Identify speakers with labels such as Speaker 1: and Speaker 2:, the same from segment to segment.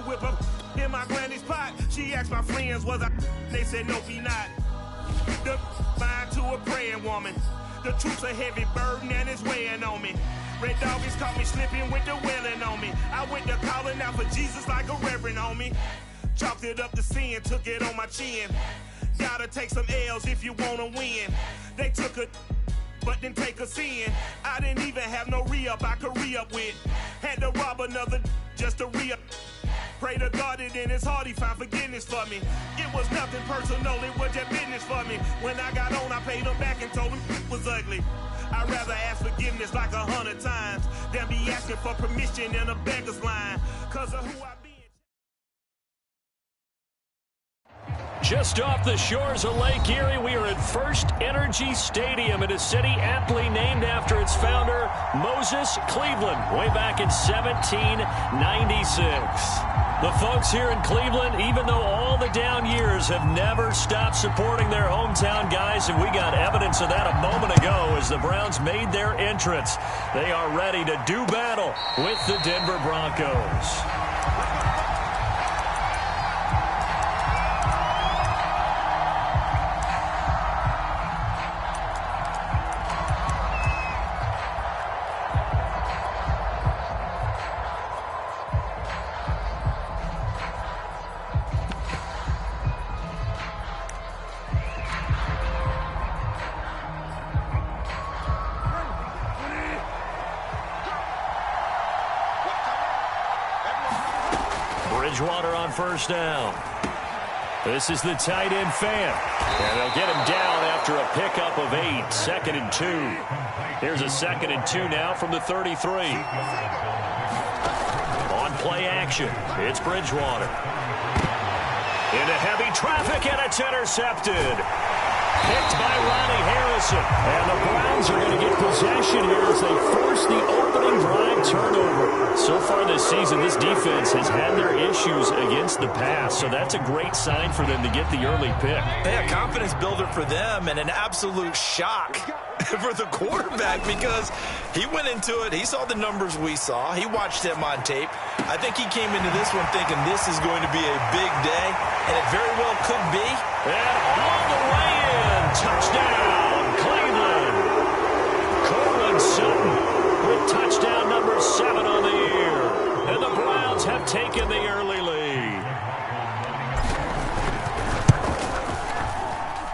Speaker 1: whip up in my granny's pot. She asked my friends, was I? They said, no, be not. The mind to a praying woman. The truth's a heavy burden and it's weighing on me. Red doggies caught me slipping with the wailing on me. I went to calling out for Jesus like a reverend on me. Chalked it up to sin, took it on my chin. Gotta take some L's if you wanna win. They took a but didn't take a sin. I didn't even have no re-up I could re-up with. Had to rob another just to re-up. Pray to God that in his heart he found forgiveness for me. It was nothing personal, it was just business for me. When I got on, I paid him back and told him it was ugly. I'd rather ask forgiveness like 100 times than be asking for permission in a beggar's line. Cause of who I be.
Speaker 2: Just off the shores of Lake Erie, we are at First Energy Stadium in a city aptly named after its founder, Moses Cleveland, way back in 1796. The folks here in Cleveland, even though all the down years, have never stopped supporting their hometown guys, and we got evidence of that a moment ago as the Browns made their entrance. They are ready to do battle with the Denver Broncos. Bridgewater on first down. This is the tight end fan. And they'll get him down after a pickup of 8. 2nd and 2. Here's a 2nd and 2 now from the 33. On play action, it's Bridgewater. Into heavy traffic, and it's intercepted. Picked by Ronnie Harrison. And the Browns are going to get possession here as they force the opening drive turnover. So far this season, this defense has had their issues against the pass, so that's a great sign for them to get the early pick.
Speaker 3: Yeah, confidence builder for them and an absolute shock for the quarterback because he went into it. He saw the numbers we saw. He watched them on tape. I think he came into this one thinking this is going to be a big day, and it very well could be.
Speaker 2: And all the way in. Touchdown, Cleveland. Cortland Sutton with touchdown number 7 on the year. And the Browns have taken the early lead.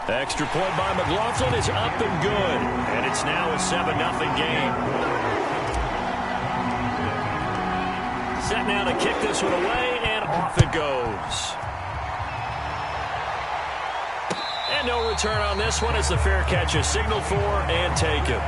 Speaker 2: Extra point by McLaughlin is up and good. And it's now a 7-0 game. Set now to kick this one away, and off it goes. And no return on this one as the fair catch is signaled for and taken.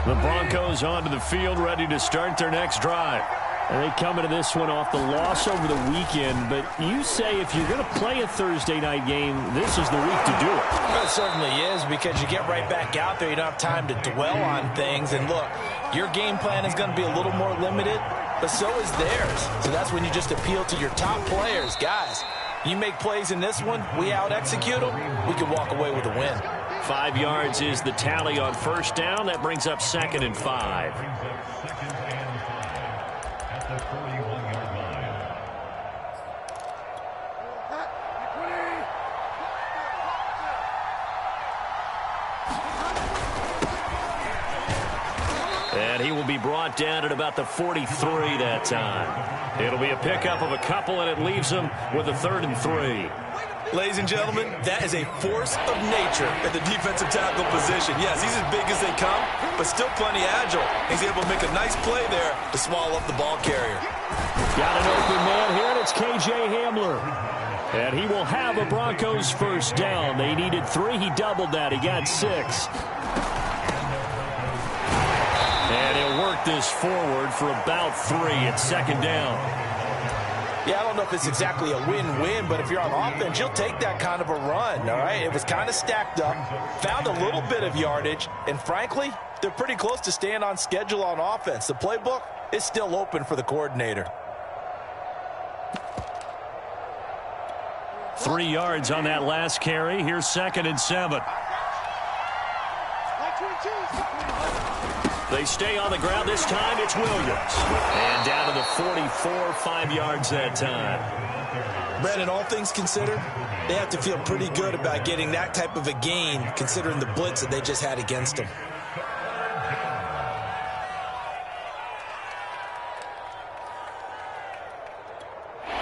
Speaker 2: The Broncos onto the field, ready to start their next drive. And they come into this one off the loss over the weekend, but you say if you're going to play a Thursday night game, this is the week to do it.
Speaker 3: Well, it certainly is, because you get right back out there. You don't have time to dwell on things. And look, your game plan is going to be a little more limited, but so is theirs. So that's when you just appeal to your top players. Guys, you make plays in this one, we out-execute them, we can walk away with a win.
Speaker 2: 5 yards is the tally on first down. That brings up 2nd and 5. And he will be brought down at about the 43 that time. It'll be a pickup of a couple, and it leaves him with a 3rd and 3.
Speaker 3: Ladies and gentlemen, that is a force of nature at the defensive tackle position. Yes, he's as big as they come, but still plenty agile. He's able to make a nice play there to swallow up the ball carrier.
Speaker 2: Got an open man here, and it's K.J. Hamler. And he will have a Broncos first down. They needed 3. He doubled that. He got 6. And he'll work this forward for about 3 at 2nd down.
Speaker 3: Yeah, I don't know if it's exactly a win-win, but if you're on offense, you'll take that kind of a run, all right? It was kind of stacked up, found a little bit of yardage, and frankly, they're pretty close to staying on schedule on offense. The playbook is still open for the coordinator.
Speaker 2: 3 yards on that last carry. Here's 2nd and 7. They stay on the ground. This time it's Williams. And down to the 44, 5 yards that time.
Speaker 3: Brandon, all things considered, they have to feel pretty good about getting that type of a gain, considering the blitz that they just had against them.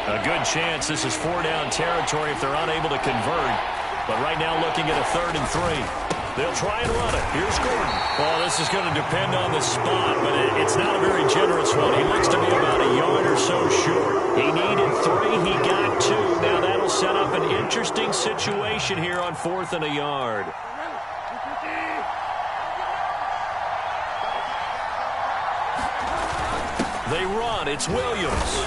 Speaker 2: A good chance this is 4-down territory if they're unable to convert. But right now looking at a 3rd and 3. They'll try and run it. Here's Gordon. Well, this is going to depend on the spot, but it's not a very generous one. He looks to be about a yard or so short. He needed 3. He got 2. Now that'll set up an interesting situation here on 4th and a yard. They run. It's Williams.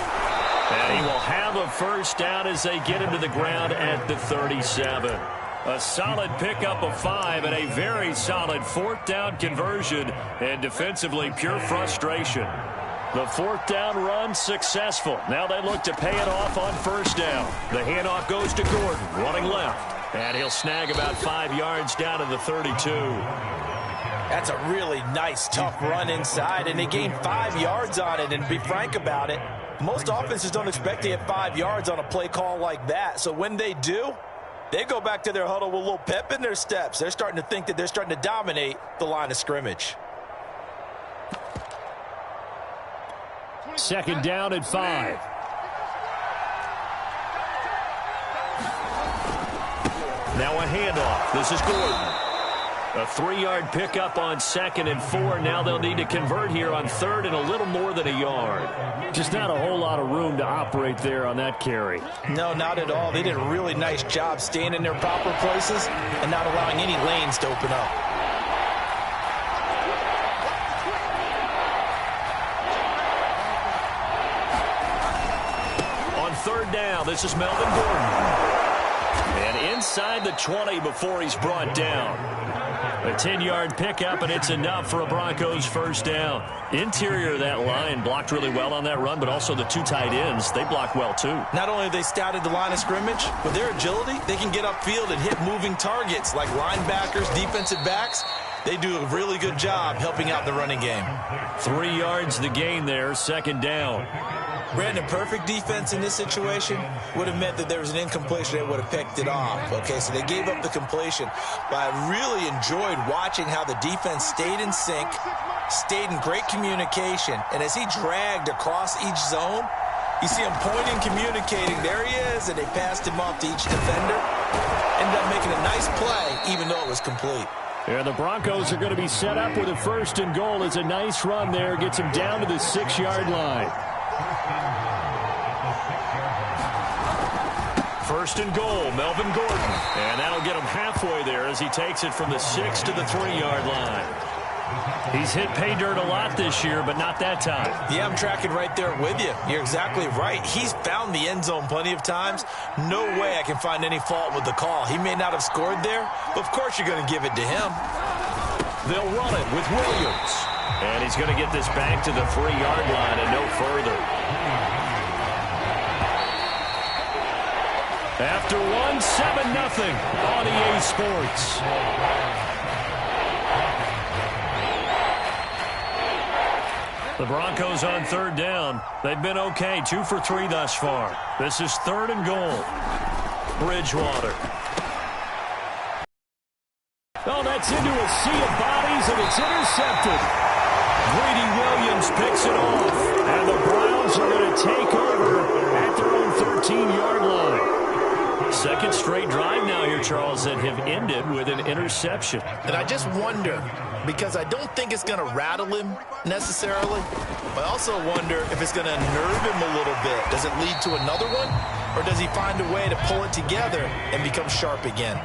Speaker 2: And he will have a first down as they get him to the ground at the 37. A solid pickup of 5 and a very solid 4th down conversion, and defensively pure frustration. The 4th down run successful. Now they look to pay it off on 1st down. The handoff goes to Gordon, running left. And he'll snag about 5 yards down to the 32.
Speaker 3: That's a really nice, tough run inside, and they gained 5 yards on it. And to be frank about it, most offenses don't expect to get 5 yards on a play call like that. So when they do, they go back to their huddle with a little pep in their steps. They're starting to think that they're starting to dominate the line of scrimmage.
Speaker 2: 2nd down at 5. Now a handoff. This is Gordon. A 3-yard pickup on 2nd and 4. Now they'll need to convert here on 3rd and a little more than a yard. Just not a whole lot of room to operate there on that carry.
Speaker 3: No, not at all. They did a really nice job staying in their proper places and not allowing any lanes to open up.
Speaker 2: On 3rd down, this is Melvin Gordon. And inside the 20 before he's brought down. A 10-yard pickup, and it's enough for a Broncos first down. Interior of that line blocked really well on that run, but also the 2 tight ends, they block well too.
Speaker 3: Not only have they scouted the line of scrimmage, with their agility, they can get upfield and hit moving targets like linebackers, defensive backs. They do a really good job helping out the running game.
Speaker 2: 3 yards the gain there, 2nd down.
Speaker 3: Brandon, perfect defense in this situation would have meant that there was an incompletion that would have picked it off. Okay, so they gave up the completion. But I really enjoyed watching how the defense stayed in sync, stayed in great communication, and as he dragged across each zone, you see him pointing, communicating. There he is, and they passed him off to each defender. Ended up making a nice play, even though it was complete.
Speaker 2: And the Broncos are going to be set up with a 1st and goal. It's a nice run there. Gets him down to the 6-yard line. 1st and goal, Melvin Gordon. And that'll get him halfway there as he takes it from the 6 to the 3-yard line. He's hit pay dirt a lot this year, but not that time.
Speaker 3: Yeah, I'm tracking right there with you. You're exactly right. He's found the end zone plenty of times. No way I can find any fault with the call. He may not have scored there, but of course you're going to give it to him.
Speaker 2: They'll run it with Williams. And he's going to get this back to the 3-yard line and no further. After 1, 7-0 on EA Sports. The Broncos on 3rd down. They've been okay, 2 for 3 thus far. This is 3rd and goal. Bridgewater. Oh, that's into a sea of bodies, and it's intercepted. Greedy Williams picks it off, and the Browns are going to take over at their own 13-yard line. 2nd straight drive now here, Charles, that have ended with an interception.
Speaker 3: And I just wonder, because I don't think it's going to rattle him necessarily, but I also wonder if it's going to nerve him a little bit. Does it lead to another one, or does he find a way to pull it together and become sharp again?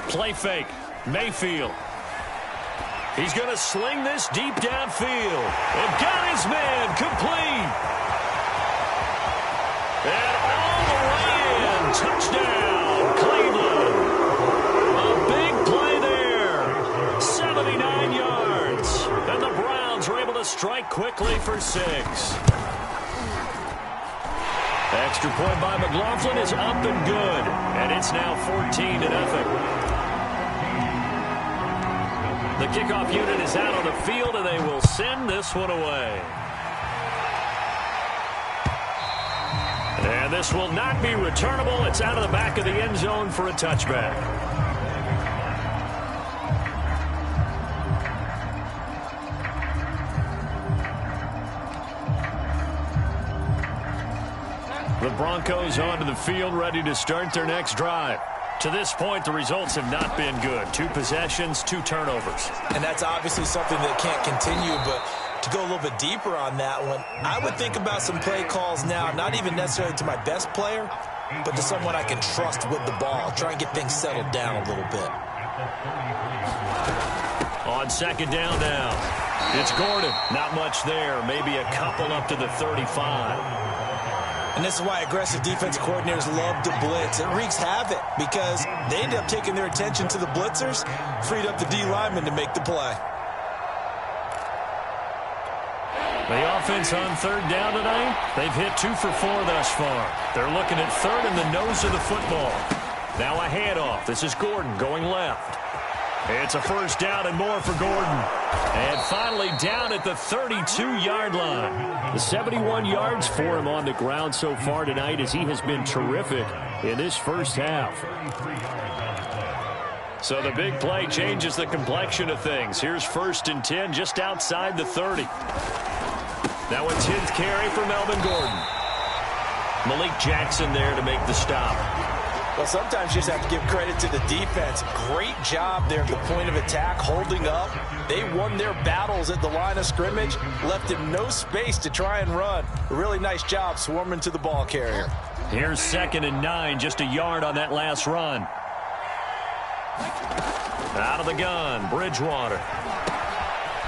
Speaker 2: Play fake. Mayfield. He's going to sling this deep downfield. And got his man complete. And all the way in. Touchdown, Cleveland. A big play there. 79 strike quickly for 6. Extra point by McLaughlin is up and good, and it's now 14-0. The kickoff unit is out on the field, and they will send this one away. And this will not be returnable. It's out of the back of the end zone for a touchback. The Broncos onto the field, ready to start their next drive. To this point, the results have not been good. 2 possessions, 2 turnovers.
Speaker 3: And that's obviously something that can't continue, but to go a little bit deeper on that one, I would think about some play calls now, not even necessarily to my best player, but to someone I can trust with the ball. Try and get things settled down a little bit.
Speaker 2: On second down now, it's Gordon. Not much there, maybe a couple up to the 35.
Speaker 3: And this is why aggressive defense coordinators love to blitz. It wreaks havoc because they end up taking their attention to the blitzers, freed up the D lineman to make the play.
Speaker 2: The offense on third down tonight, they've hit 2 for 4 thus far. They're looking at third in the nose of the football. Now a handoff. This is Gordon going left. It's a first down and more for Gordon. And finally down at the 32-yard line. The 71 yards for him on the ground so far tonight as he has been terrific in this first half. So the big play changes the complexion of things. Here's 1st and 10 just outside the 30. Now a 10th carry for Melvin Gordon. Malik Jackson there to make the stop.
Speaker 3: Well, sometimes you just have to give credit to the defense. Great job there at the point of attack, holding up. They won their battles at the line of scrimmage, left him no space to try and run. A really nice job swarming to the ball carrier.
Speaker 2: Here's 2nd and 9, just a yard on that last run. Out of the gun, Bridgewater.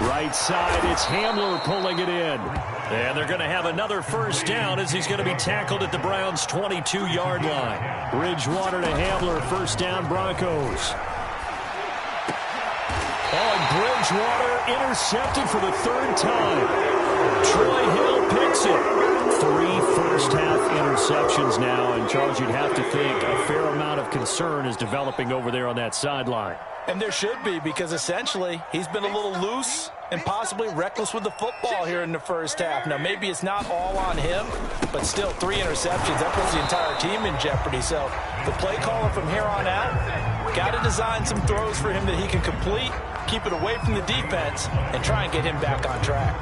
Speaker 2: Right side, it's Hamler pulling it in. And they're going to have another first down as he's going to be tackled at the Browns' 22-yard line. Bridgewater to Hamler, first down Broncos. Oh, and Bridgewater intercepted for the 3rd time. Troy Hill picks it. 3 first-half interceptions now, and Charles, you'd have to think a fair amount of concern is developing over there on that sideline.
Speaker 3: And there should be, because essentially he's been a little loose and possibly reckless with the football here in the first half. Now, maybe it's not all on him, but still 3 interceptions. That puts the entire team in jeopardy. So the play caller from here on out got to design some throws for him that he can complete, keep it away from the defense, and try and get him back on track.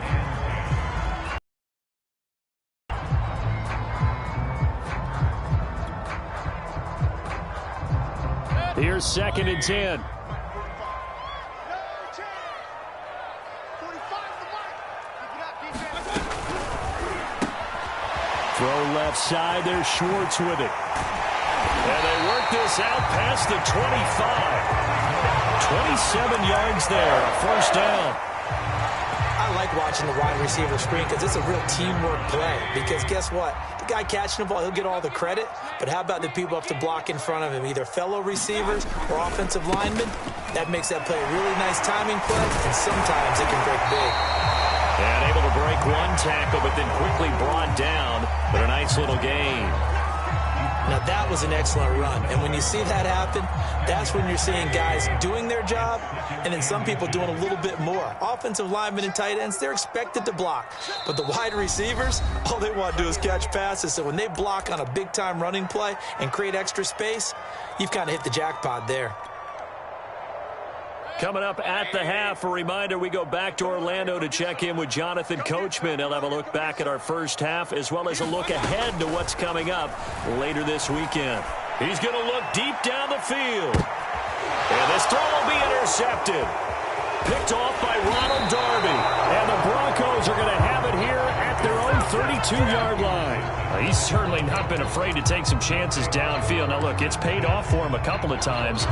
Speaker 2: Here's 2nd and 10. Throw left side, there's Schwartz with it. And they work this out past the 25. 27 yards there, a first down.
Speaker 3: I like watching the wide receiver screen because it's a real teamwork play. Because guess what? The guy catching the ball, he'll get all the credit. But how about the people up to block in front of him, either fellow receivers or offensive linemen? That makes that play a really nice timing play, and sometimes it can break big.
Speaker 2: And able to break one tackle, but then quickly brought down. But a nice little gain.
Speaker 3: Now, that was an excellent run. And when you see that happen, that's when you're seeing guys doing their job and then some people doing a little bit more. Offensive linemen and tight ends, they're expected to block. But the wide receivers, all they want to do is catch passes. So when they block on a big-time running play and create extra space, you've kind of hit the jackpot there.
Speaker 2: Coming up at the half, a reminder, we go back to Orlando to check in with Jonathan Coachman. He'll have a look back at our first half as well as a look ahead to what's coming up later this weekend. He's going to look deep down the field. And this throw will be intercepted. Picked off by Ronald Darby. And the Broncos are going to have it here at their own 32-yard line. He's certainly not been afraid to take some chances downfield. Now, look, it's paid off for him a couple of times.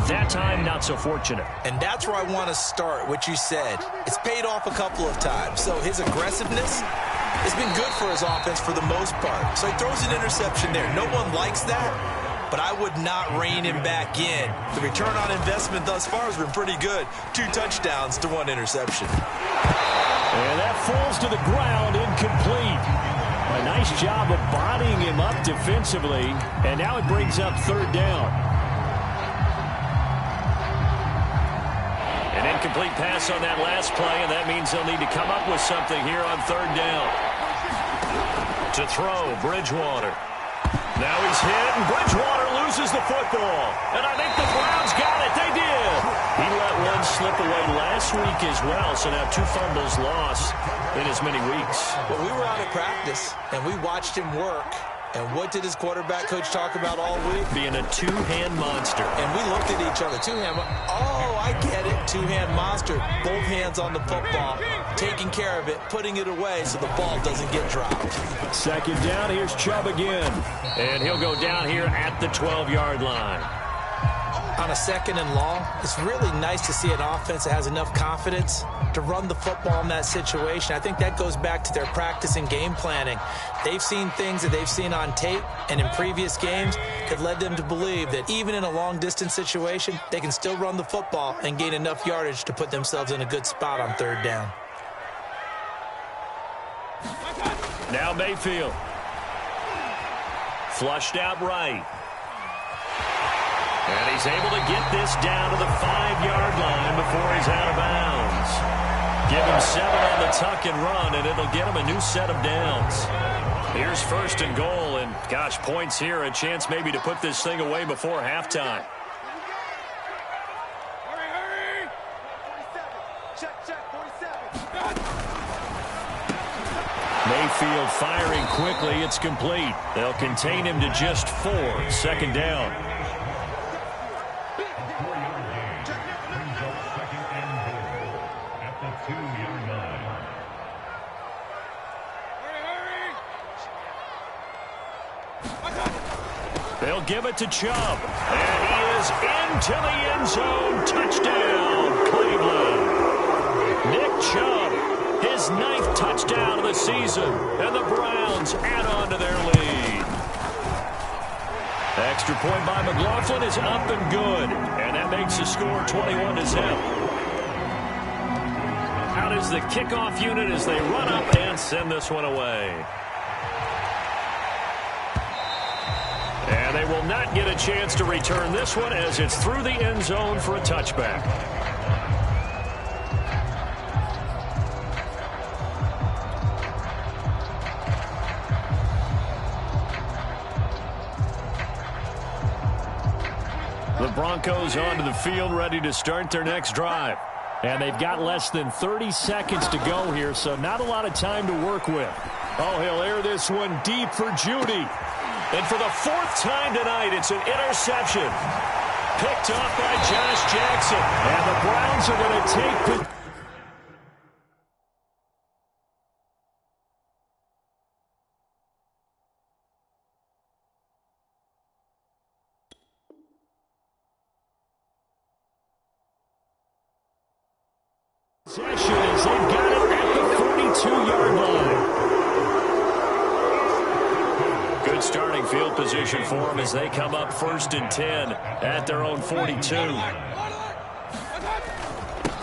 Speaker 2: That time, not so fortunate.
Speaker 3: And that's where I want to start, what you said. It's paid off a couple of times. So his aggressiveness has been good for his offense for the most part. So he throws an interception there. No one likes that. But I would not rein him back in. The return on investment thus far has been pretty good. 2 touchdowns to 1 interception.
Speaker 2: And that falls to the ground, incomplete. A nice job of bodying him up defensively, and now it brings up third down. An incomplete pass on that last play, and that means they'll need to come up with something here on third down. To throw, Bridgewater. Now he's hit, and Bridgewater loses the football. And I think the Browns got it. They did. He let one slip away last week as well, so now 2 fumbles lost in as many weeks.
Speaker 3: Well, we were out of practice, and we watched him work. And what did his quarterback coach talk about all week?
Speaker 2: Being a two-hand monster.
Speaker 3: And we looked at each other. Two-hand. Oh, I get it. Two-hand monster. Both hands on the football. Taking care of it. Putting it away so the ball doesn't get dropped.
Speaker 2: Second down. Here's Chubb again. And he'll go down here at the 12-yard line.
Speaker 3: On a second and long, it's really nice to see an offense that has enough confidence to run the football in that situation. I think that goes back to their practice and game planning. They've seen things that they've seen on tape and in previous games that led them to believe that even in a long-distance situation, they can still run the football and gain enough yardage to put themselves in a good spot on third down.
Speaker 2: Now Mayfield. Flushed out right. And he's able to get this down to the 5-yard line before he's out of bounds. Give him 7 on the tuck and run, and it'll get him a new set of downs. Here's first and goal, and gosh, points here, a chance maybe to put this thing away before halftime.
Speaker 1: Hurry! 47. Check, 47.
Speaker 2: Mayfield firing quickly. It's complete. They'll contain him to just 4. Second down. They'll give it to Chubb. And he is into the end zone. Touchdown, Cleveland. Nick Chubb, his 9th touchdown of the season. And the Browns add on to their lead. Extra point by McLaughlin is up and good. And that makes the score 21-0. Out is the kickoff unit as they run up and send this one away. And they will not get a chance to return this one as it's through the end zone for a touchback. The Broncos onto the field ready to start their next drive. And they've got less than 30 seconds to go here, so not a lot of time to work with. Oh, he'll air this one deep for Judy. And for the 4th time tonight, it's an interception. Picked off by Josh Jackson. And the Browns are going to take possession as they've got it at the 42-yard line. Good starting field position for them as they come up 1st and 10 at their own 42.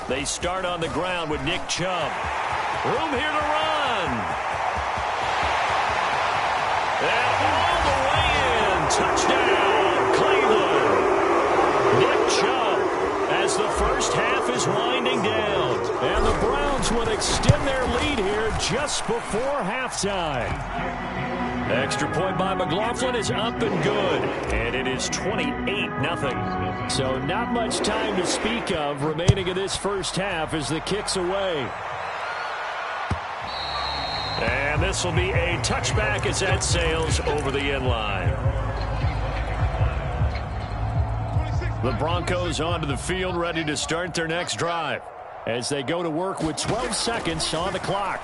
Speaker 2: They start on the ground with Nick Chubb. Room here to run. And all the way in. Touchdown, Cleveland. Nick Chubb as the first half is winding down. And the Browns would extend their lead here just before halftime. Extra point by McLaughlin is up and good. And it is 28-0. So not much time to speak of remaining in this first half as the kick's away. And this will be a touchback as that sails over the end line. The Broncos onto the field ready to start their next drive as they go to work with 12 seconds on the clock.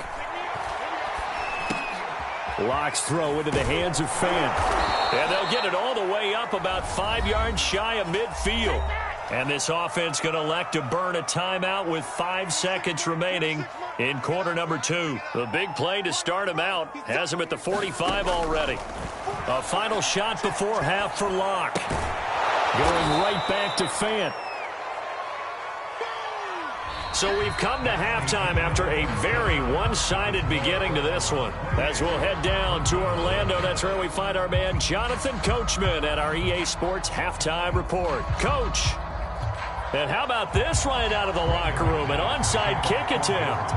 Speaker 2: Locke's throw into the hands of Fant. And they'll get it all the way up about 5 yards shy of midfield. And this offense going to elect to burn a timeout with 5 seconds remaining in quarter number 2. The big play to start him out has him at the 45 already. A final shot before half for Locke. Going right back to Fant. So we've come to halftime after a very one-sided beginning to this one. As we'll head down to Orlando, that's where we find our man Jonathan Coachman at our EA Sports Halftime Report. Coach, and how about this right out of the locker room? An onside kick attempt.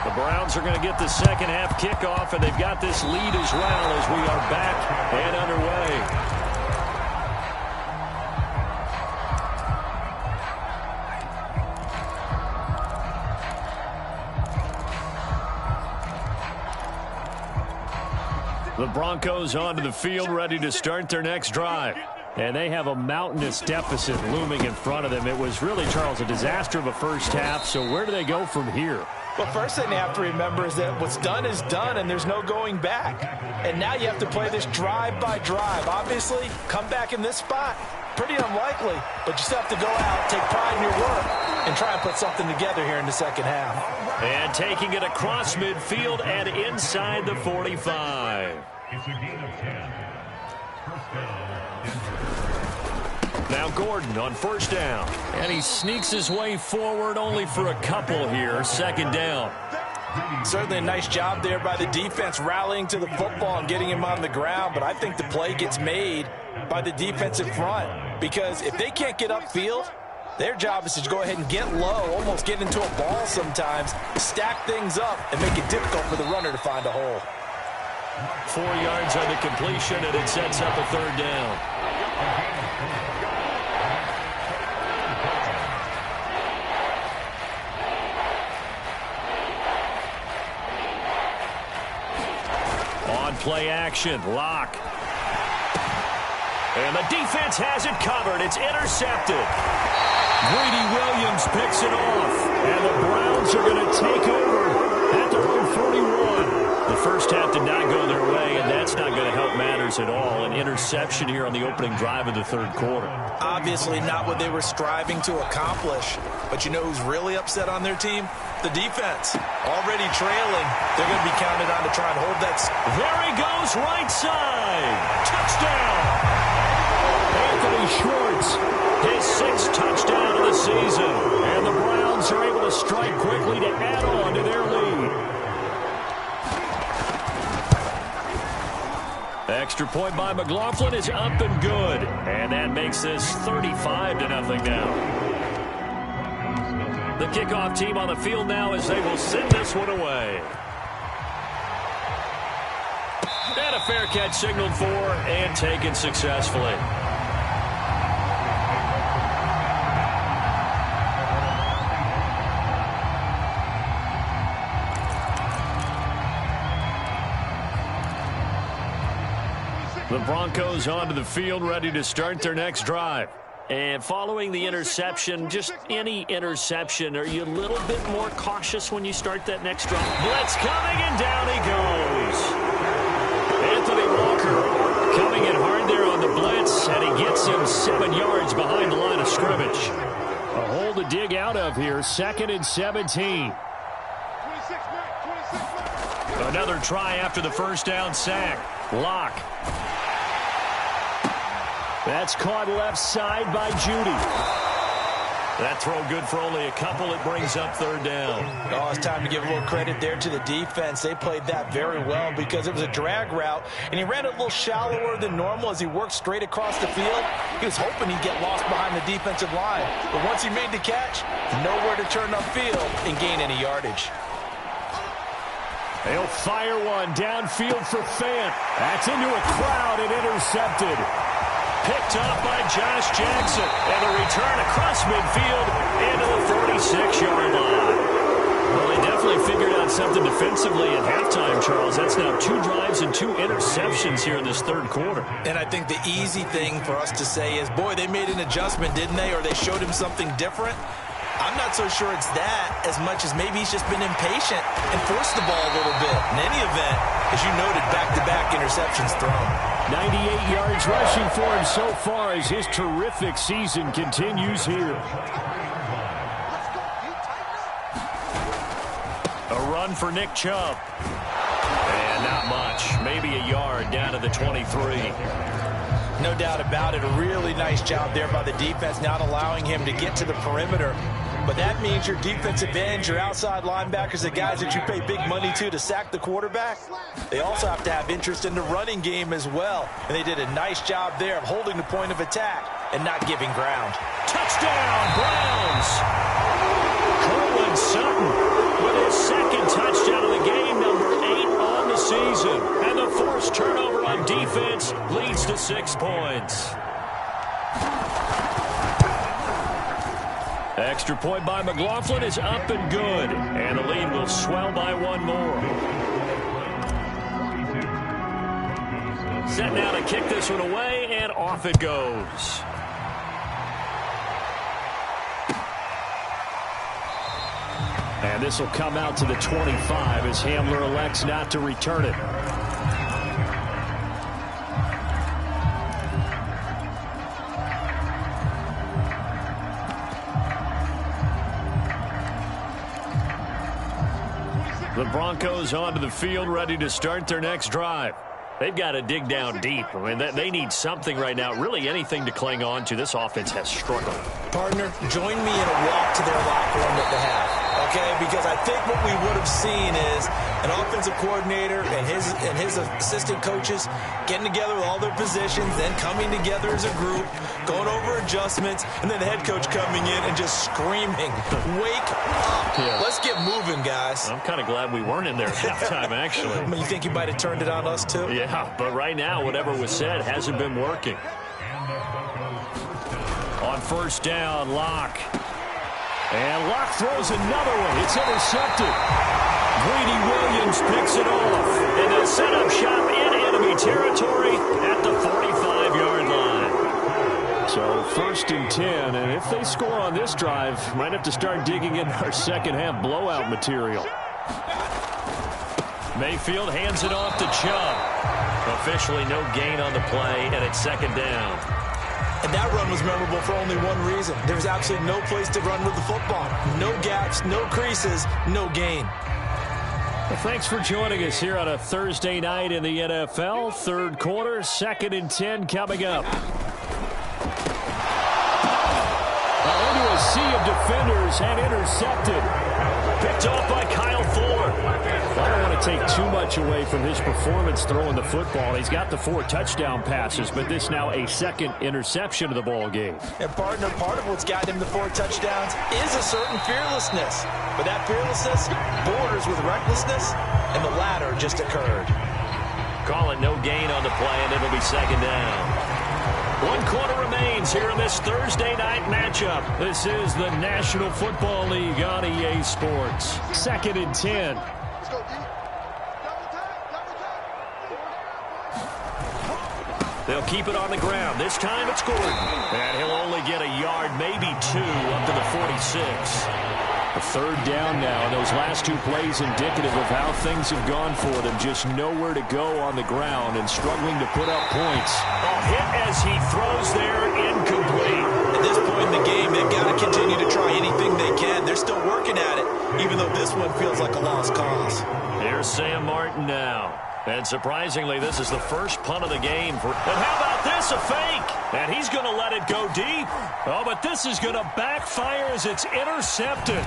Speaker 2: The Browns are going to get the second half kickoff, and they've got this lead as well as we are back and underway. The Broncos onto the field, ready to start their next drive. And they have a mountainous deficit looming in front of them. It was really, Charles, a disaster of a first half. So where do they go from here?
Speaker 3: Well, first thing you have to remember is that what's done is done, and there's no going back. And now you have to play this drive by drive. Obviously, come back in this spot, pretty unlikely. But you still have to go out, take pride in your work, and try and put something together here in the second half.
Speaker 2: And taking it across midfield and inside the 45. It's a gain of 10. First down. Now Gordon on first down. And he sneaks his way forward only for a couple here. Second down.
Speaker 3: Certainly a nice job there by the defense rallying to the football and getting him on the ground. But I think the play gets made by the defensive front. Because if they can't get upfield, their job is to go ahead and get low, almost get into a ball sometimes, stack things up, and make it difficult for the runner to find a hole.
Speaker 2: 4 yards on the completion, and it sets up a third down. On play action, Locke. And the defense has it covered. It's intercepted. Greedy Williams picks it off. And the Browns are going to take over at their own 41. The first half did not go their way, and that's not going to help matters at all. An interception here on the opening drive of the third quarter.
Speaker 3: Obviously not what they were striving to accomplish. But you know who's really upset on their team? The defense. Already trailing. They're going to be counted on to try and hold that.
Speaker 2: There he goes, right side. Touchdown. Anthony Schwartz, his 6th touchdown of the season. And the Browns are able to strike quickly to add on to their lead. Extra point by McLaughlin is up and good. And that makes this 35-0 now. The kickoff team on the field now as they will send this one away. And a fair catch signaled for and taken successfully. The Broncos onto the field, ready to start their next drive. And following the interception, just any interception, are you a little bit more cautious when you start that next drive? Blitz coming, and down he goes. Anthony Walker coming in hard there on the blitz, and he gets him 7 yards behind the line of scrimmage. A hole to dig out of here, 2nd and 17. Another try after the first down sack. Locke. That's caught left side by Judy. That throw good for only a couple. It brings up third down.
Speaker 3: Oh, it's time to give a little credit there to the defense. They played that very well because it was a drag route, and he ran a little shallower than normal as he worked straight across the field. He was hoping he'd get lost behind the defensive line. But once he made the catch, nowhere to turn upfield and gain any yardage.
Speaker 2: They'll fire one downfield for Fant. That's into a crowd and intercepted. Picked up by Josh Jackson. And the return across midfield into the 46-yard line. Well, they definitely figured out something defensively at halftime, Charles. That's now 2 drives and 2 interceptions here in this third quarter.
Speaker 3: And I think the easy thing for us to say is, boy, they made an adjustment, didn't they? Or they showed him something different. I'm not so sure it's that as much as maybe he's just been impatient and forced the ball a little bit. In any event, as you noted, back-to-back interceptions thrown.
Speaker 2: 98 yards rushing for him so far as his terrific season continues here. A run for Nick Chubb. And not much. Maybe a yard down to the 23.
Speaker 3: No doubt about it. A really nice job there by the defense, not allowing him to get to the perimeter. But that means your defensive ends, your outside linebackers, the guys that you pay big money to sack the quarterback, they also have to have interest in the running game as well. And they did a nice job there of holding the point of attack and not giving ground.
Speaker 2: Touchdown, Browns! Cortland Sutton with his second touchdown of the game, number 8 on the season. And the forced turnover on defense leads to 6 points. Extra point by McLaughlin is up and good. And the lead will swell by 1 more. Set now to kick this one away, and off it goes. And this will come out to the 25 as Hamler elects not to return it. The Broncos onto the field, ready to start their next drive. They've got to dig down deep. I mean, they need something right now, really anything to cling on to. This offense has struggled.
Speaker 3: Partner, join me in a walk to their locker room at the half, okay? Because I think what we would have seen is an offensive coordinator and his assistant coaches getting together with all their positions, then coming together as a group, going over adjustments, and then the head coach coming in and just screaming, "Wake up! Yeah. Let's get moving, guys."
Speaker 2: I'm kind of glad we weren't in there at halftime, actually.
Speaker 3: I mean, you think you might have turned it on us, too?
Speaker 2: Yeah, but right now, whatever was said hasn't been working. On first down, Locke. And Locke throws another one. It's intercepted. Greedy Williams picks it off. And they'll set up shop in enemy territory at the 45-yard line. So first and 10, and if they score on this drive, might have to start digging in our second-half blowout material. Mayfield hands it off to Chubb. Officially no gain on the play, and it's second down.
Speaker 3: And that run was memorable for only one reason. There was absolutely no place to run with the football. No gaps, no creases, no gain.
Speaker 2: Well, thanks for joining us here on a Thursday night in the NFL. Third quarter, second and 10 coming up. Into a sea of defenders and intercepted. Picked off by Kyle Fuller. I don't want to take too much away from his performance throwing the football. He's got the 4 touchdown passes, but this now a second interception of the ball game.
Speaker 3: And partner, part of what's gotten him the 4 touchdowns is a certain fearlessness. But that fearlessness borders with recklessness, and the latter just occurred.
Speaker 2: Call it no gain on the play, and it'll be second down. 1 quarter remains here in this Thursday night matchup. This is the National Football League on EA Sports. Second and 10. They'll keep it on the ground. This time it's Gordon. And he'll only get a yard, maybe 2, up to the 46. A third down now. Those last 2 plays indicative of how things have gone for them. Just nowhere to go on the ground and struggling to put up points. A hit as he throws there, incomplete.
Speaker 3: At this point in the game, they've got to continue to try anything they can. They're still working at it, even though this one feels like a lost cause.
Speaker 2: Here's Sam Martin now. And surprisingly, this is the first punt of the game. And how about this, a fake? And he's going to let it go deep. Oh, but this is going to backfire as it's intercepted.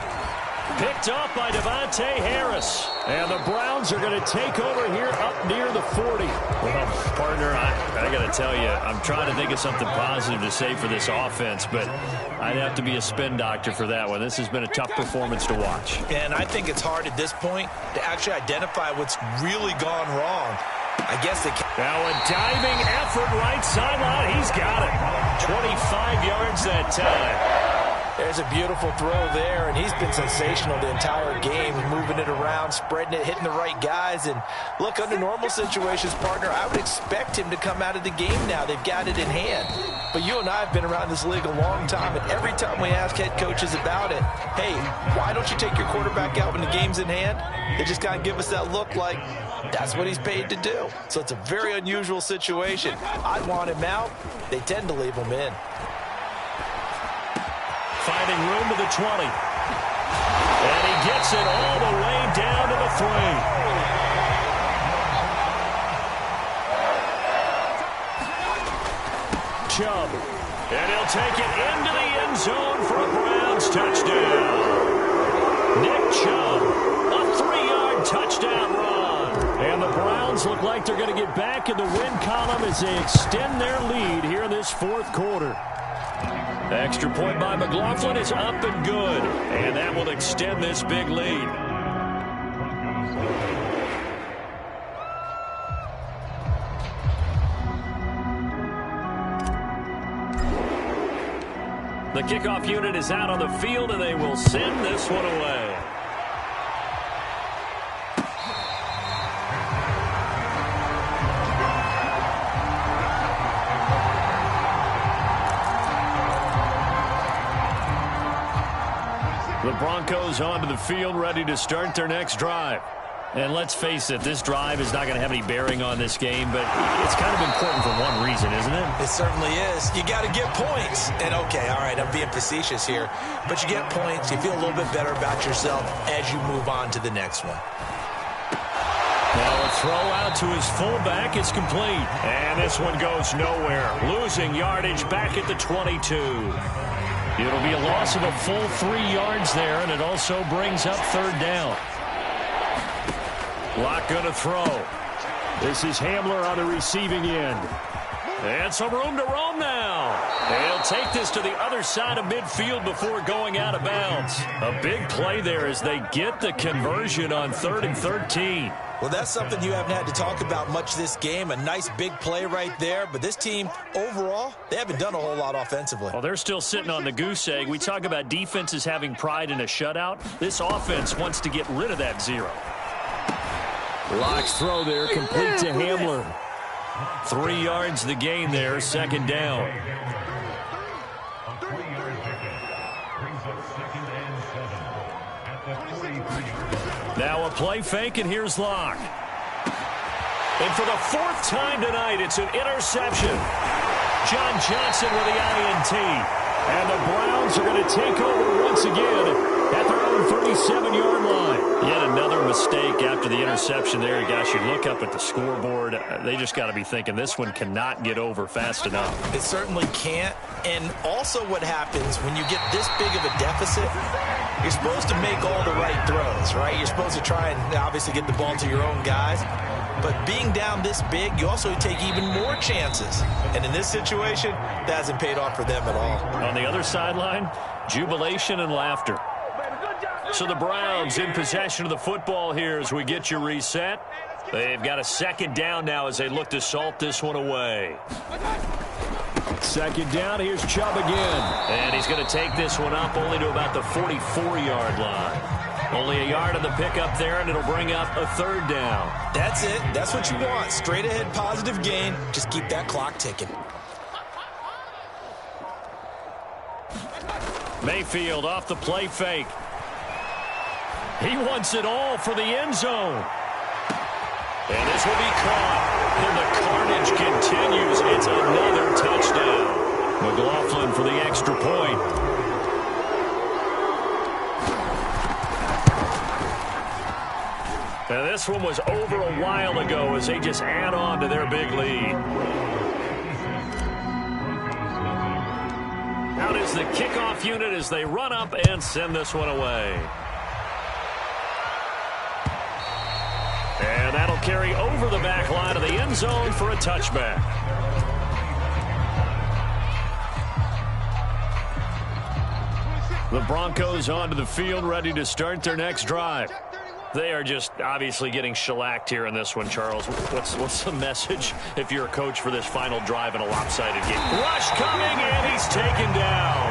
Speaker 2: Picked off by Devontae Harris. And the Browns are going to take over here up near the 40. Well, partner, I got to tell you, I'm trying to think of something positive to say for this offense, but I'd have to be a spin doctor for that one. This has been a tough performance to watch.
Speaker 3: And I think it's hard at this point to actually identify what's really gone wrong. I guess they can.
Speaker 2: Now a diving effort right sideline. He's got it. 25 yards that time.
Speaker 3: There's a beautiful throw there, and he's been sensational the entire game, moving it around, spreading it, hitting the right guys. And look, under normal situations, partner, I would expect him to come out of the game now. They've got it in hand. But you and I have been around this league a long time, and every time we ask head coaches about it, hey, why don't you take your quarterback out when the game's in hand? They just kind of give us that look like that's what he's paid to do. So it's a very unusual situation. I'd want him out. They tend to leave him in.
Speaker 2: Finding room to the 20. And he gets it all the way down to the 3. Chubb. And he'll take it into the end zone for a Brown Browns touchdown. Nick Chubb, a 3-yard touchdown run. And the Browns look like they're going to get back in the win column as they extend their lead here in this fourth quarter. Extra point by McLaughlin is up and good. And that will extend this big lead. The kickoff unit is out on the field, and they will send this one away. The Broncos onto the field, ready to start their next drive. And let's face it, this drive is not going to have any bearing on this game, but it's kind of important for one reason, isn't it?
Speaker 3: It certainly is. You got to get points. And, okay, all right, I'm being facetious here. But you get points, you feel a little bit better about yourself as you move on to the next one.
Speaker 2: Now a throw out to his fullback is complete. And this one goes nowhere. Losing yardage back at the 22. It'll be a loss of a full 3 yards there, and it also brings up third down. Lock going to throw. This is Hamler on the receiving end. And some room to roam now. They'll take this to the other side of midfield before going out of bounds. A big play there as they get the conversion on 3rd and 13.
Speaker 3: Well, that's something you haven't had to talk about much this game. A nice big play right there. But this team, overall, they haven't done a whole lot offensively.
Speaker 2: Well, they're still sitting on the goose egg. We talk about defenses having pride in a shutout. This offense wants to get rid of that 0. Lock's throw there, complete to Hamler. 3 yards the gain there, second down. Now a play fake, and here's Locke. And for the 4th time tonight, it's an interception. John Johnson with the INT. And the Browns are going to take over once again at their own 37-yard line. Yet another mistake after the interception there. Gosh, you look up at the scoreboard. They just got to be thinking this one cannot get over fast enough.
Speaker 3: It certainly can't. And also what happens when you get this big of a deficit, you're supposed to make all the right throws, right? You're supposed to try and obviously get the ball to your own guys. But being down this big, you also take even more chances. And in this situation, that hasn't paid off for them at all.
Speaker 2: On the other sideline, jubilation and laughter. So the Browns in possession of the football here as we get you reset. They've got a second down now as they look to salt this one away. Second down, here's Chubb again. And he's going to take this one up only to about the 44-yard line. Only a yard of the pickup there, and it'll bring up a third down.
Speaker 3: That's it. That's what you want. Straight ahead positive gain. Just keep that clock ticking.
Speaker 2: Mayfield off the play fake. He wants it all for the end zone. And this will be caught. And the carnage continues. It's another touchdown. McLaughlin for the extra point. Now this one was over a while ago as they just add on to their big lead. Out is the kickoff unit as they run up and send this one away. And that'll carry over the back line of the end zone for a touchback. The Broncos onto the field, ready to start their next drive. They are just obviously getting shellacked here in this one, Charles. What's the message if you're a coach for this final drive in a lopsided game? Rush coming, and he's taken down.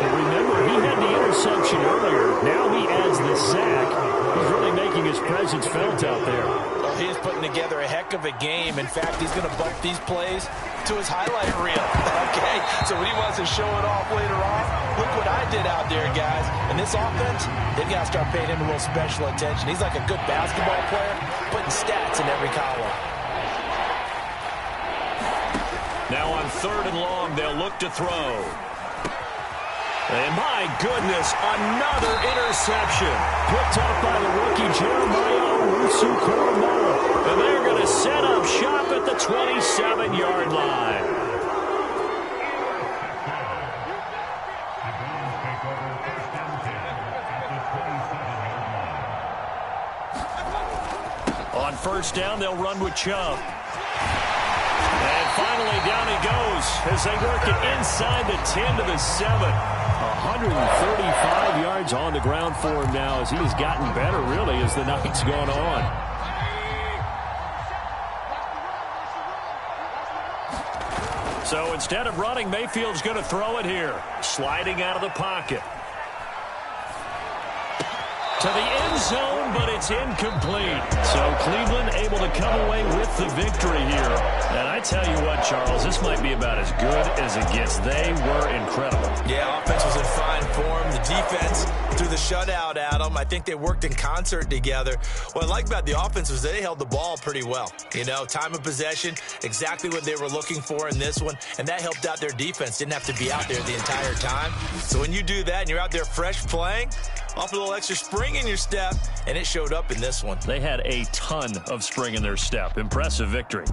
Speaker 2: And remember, he had the interception earlier. Now he adds the sack. He's really making his presence felt out there.
Speaker 3: Well, he's putting together a heck of a game. In fact, he's going to bump these plays to his highlight reel. Okay, so when he wants to show it off later on, look what I did out there, guys. And this offense, they've got to start paying him a little special attention. He's like a good basketball player, putting stats in every column.
Speaker 2: Now on 3rd and long, they'll look to throw. And my goodness, another interception. Picked up by the rookie Jeremiah Owusu-Koramoah. And they're going to set up shop at the 27-yard line. On first down, they'll run with Chubb. And finally, down he goes as they work it inside the 10 to the 7. 135 yards on the ground for him now as he's gotten better, really, as the night's gone on. So instead of running, Mayfield's going to throw it here. Sliding out of the pocket. To the end zone, but it's incomplete. So Cleveland able to come away with the victory here. And I tell you what, Charles, this might be about as good as it gets. They were incredible.
Speaker 3: Yeah, offense was in fine form. The defense threw the shutout at them. I think they worked in concert together. What I like about the offense was they held the ball pretty well. You know, time of possession, exactly what they were looking for in this one. And that helped out their defense. Didn't have to be out there the entire time. So when you do that and you're out there fresh playing, off a little extra spring in your step, and it showed up in this one.
Speaker 2: They had a ton of spring in their step. Impressive victory.